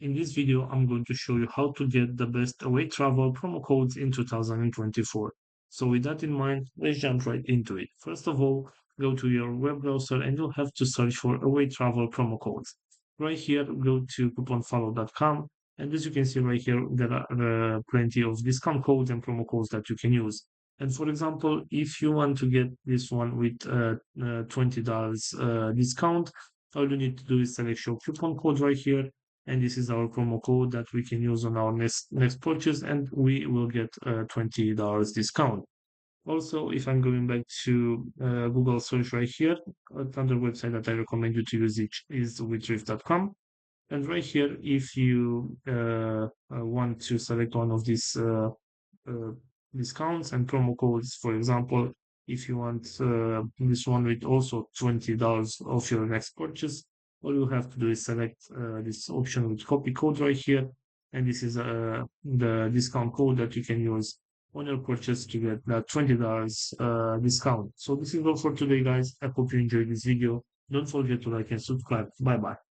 In this video, I'm going to show you how to get the best away travel promo codes in 2024. So with that in mind, let's jump right into it. First of all, go to your web browser and you'll have to search for away travel promo codes. Right here, go to couponfollow.com. And as you can see right here, there are plenty of discount codes and promo codes that you can use. And for example, if you want to get this one with $20 discount, all you need to do is select your coupon code right here, and this is our promo code that we can use on our next purchase, and we will get a $20 discount. Also, if I'm going back to Google search right here, another website that I recommend you to use it is withrift.com. And right here, if you want to select one of these uh, discounts and promo codes, for example, if you want this one with also $20 off your next purchase, all you have to do is select this option with copy code right here. And this is the discount code that you can use on your purchase to get that $20 discount. So this is all for today, guys. I hope you enjoyed this video. Don't forget to like and subscribe. Bye bye.